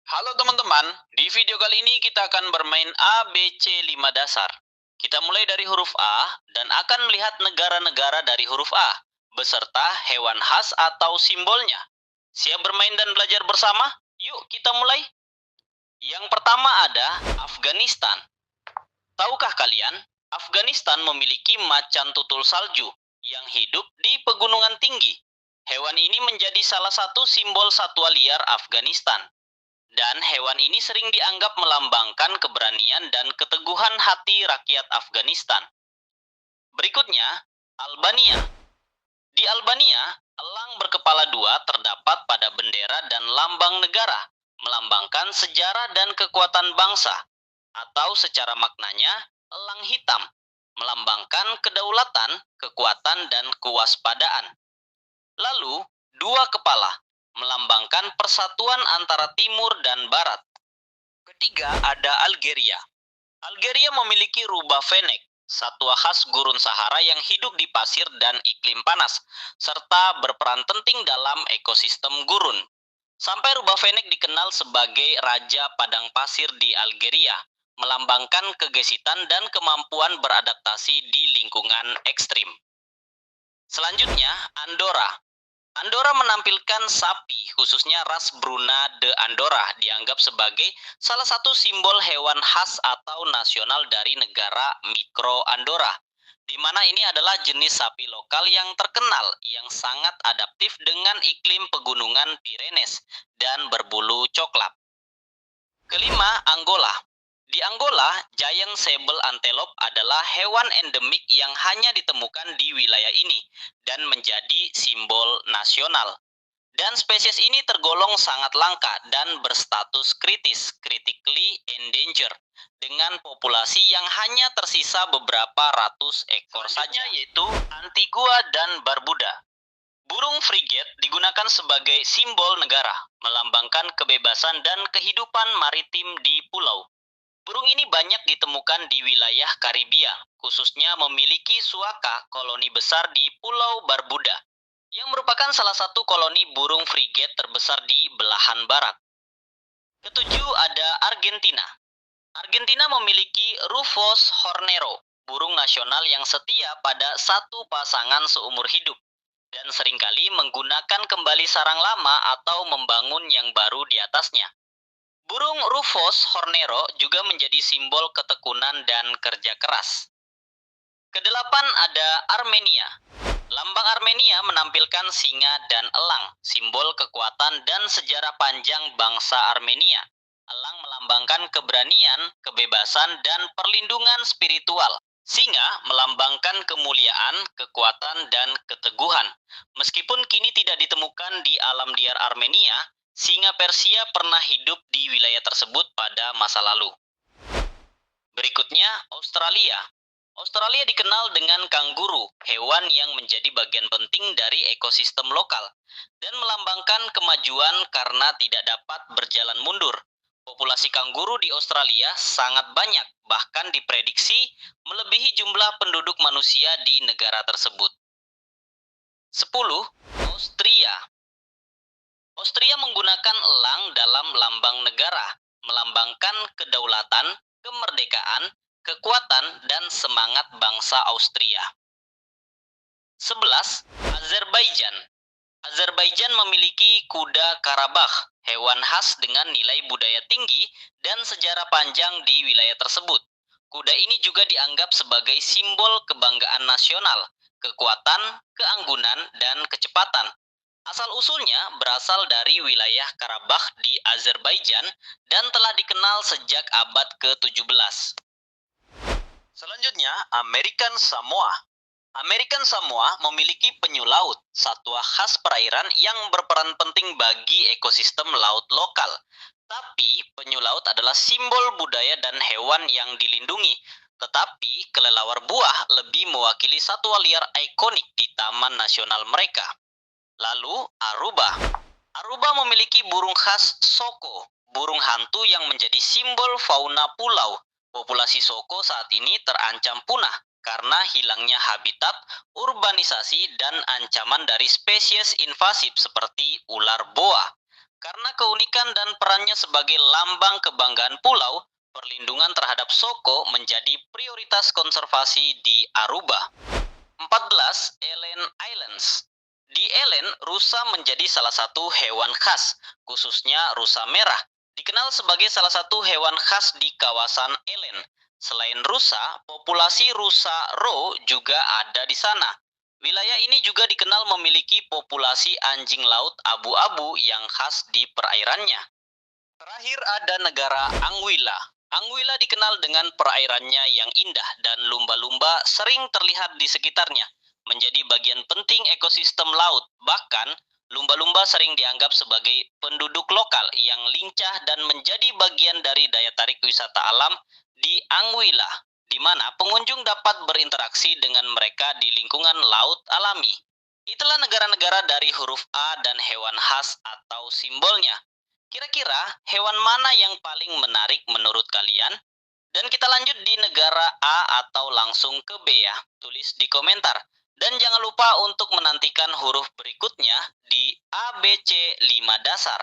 Halo teman-teman, di video kali ini kita akan bermain A, B, C 5 dasar. Kita mulai dari huruf A dan akan melihat negara-negara dari huruf A, beserta hewan khas atau simbolnya. Siap bermain dan belajar bersama? Yuk kita mulai. Yang pertama ada Afghanistan. Tahukah kalian, Afghanistan memiliki macan tutul salju yang hidup di pegunungan tinggi. Hewan ini menjadi salah satu simbol satwa liar Afghanistan. Dan hewan ini sering dianggap melambangkan keberanian dan keteguhan hati rakyat Afghanistan. Berikutnya, Albania. Di Albania, elang berkepala dua terdapat pada bendera dan lambang negara, melambangkan sejarah dan kekuatan bangsa. Atau secara maknanya, elang hitam, melambangkan kedaulatan, kekuatan, dan kewaspadaan. Lalu, dua kepala, melambangkan persatuan antara timur dan barat. Ketiga, ada Algeria. Algeria memiliki rubah fennec, satwa khas gurun Sahara yang hidup di pasir dan iklim panas, serta berperan penting dalam ekosistem gurun. Sampai rubah fennec dikenal sebagai raja padang pasir di Algeria, melambangkan kegesitan dan kemampuan beradaptasi di lingkungan ekstrim. Selanjutnya, Andorra. Andorra menampilkan sapi, khususnya ras Bruna de Andorra, dianggap sebagai salah satu simbol hewan khas atau nasional dari negara mikro Andorra, di mana ini adalah jenis sapi lokal yang terkenal, yang sangat adaptif dengan iklim pegunungan Pyrenees dan berbulu coklat. Kelima, Angola. Di Angola, giant sable antelope adalah hewan endemik yang hanya ditemukan di wilayah ini dan menjadi simbol nasional. Dan spesies ini tergolong sangat langka dan berstatus kritis, critically endangered, dengan populasi yang hanya tersisa beberapa ratus ekor saja, yaitu Antigua dan Barbuda. Burung frigate digunakan sebagai simbol negara, melambangkan kebebasan dan kehidupan maritim di pulau. Burung ini banyak ditemukan di wilayah Karibia, khususnya memiliki suaka koloni besar di Pulau Barbuda, yang merupakan salah satu koloni burung frigate terbesar di belahan barat. Ketujuh, ada Argentina. Argentina memiliki Rufous hornero, burung nasional yang setia pada satu pasangan seumur hidup, dan seringkali menggunakan kembali sarang lama atau membangun yang baru di atasnya. Burung Rufous hornero juga menjadi simbol ketekunan dan kerja keras. Kedelapan, ada Armenia. Lambang Armenia menampilkan singa dan elang, simbol kekuatan dan sejarah panjang bangsa Armenia. Elang melambangkan keberanian, kebebasan, dan perlindungan spiritual. Singa melambangkan kemuliaan, kekuatan, dan keteguhan. Meskipun kini tidak ditemukan di alam liar Armenia, singa Persia pernah hidup di wilayah tersebut pada masa lalu. Berikutnya, Australia. Australia dikenal dengan kanguru, hewan yang menjadi bagian penting dari ekosistem lokal, dan melambangkan kemajuan karena tidak dapat berjalan mundur. Populasi kanguru di Australia sangat banyak, bahkan diprediksi melebihi jumlah penduduk manusia di negara tersebut. 10. Austria. Austria menggunakan elang dalam lambang negara, melambangkan kedaulatan, kemerdekaan, kekuatan, dan semangat bangsa Austria. 11. Azerbaijan. Azerbaijan memiliki kuda Karabakh, hewan khas dengan nilai budaya tinggi dan sejarah panjang di wilayah tersebut. Kuda ini juga dianggap sebagai simbol kebanggaan nasional, kekuatan, keanggunan, dan kecepatan. Asal-usulnya berasal dari wilayah Karabakh di Azerbaijan dan telah dikenal sejak abad ke-17. Selanjutnya, American Samoa. American Samoa memiliki penyu laut, satwa khas perairan yang berperan penting bagi ekosistem laut lokal. Tapi, penyu laut adalah simbol budaya dan hewan yang dilindungi. Tetapi, kelelawar buah lebih mewakili satwa liar ikonik di taman nasional mereka. Lalu, Aruba. Aruba memiliki burung khas soko, burung hantu yang menjadi simbol fauna pulau. Populasi soko saat ini terancam punah karena hilangnya habitat, urbanisasi, dan ancaman dari spesies invasif seperti ular boa. Karena keunikan dan perannya sebagai lambang kebanggaan pulau, perlindungan terhadap soko menjadi prioritas konservasi di Aruba. 14. Elen Islands. Di Elen, rusa menjadi salah satu hewan khas, khususnya rusa merah. Dikenal sebagai salah satu hewan khas di kawasan Elen. Selain rusa, populasi rusa roe juga ada di sana. Wilayah ini juga dikenal memiliki populasi anjing laut abu-abu yang khas di perairannya. Terakhir ada negara Anguilla. Anguilla dikenal dengan perairannya yang indah dan lumba-lumba sering terlihat di sekitarnya, menjadi bagian penting ekosistem laut. Bahkan, lumba-lumba sering dianggap sebagai penduduk lokal yang lincah dan menjadi bagian dari daya tarik wisata alam di Anguilla, di mana pengunjung dapat berinteraksi dengan mereka di lingkungan laut alami. Itulah negara-negara dari huruf A dan hewan khas atau simbolnya. Kira-kira hewan mana yang paling menarik menurut kalian? Dan kita lanjut di negara A atau langsung ke B ya. Tulis di komentar. Dan jangan lupa untuk menantikan huruf berikutnya di ABC 5 dasar.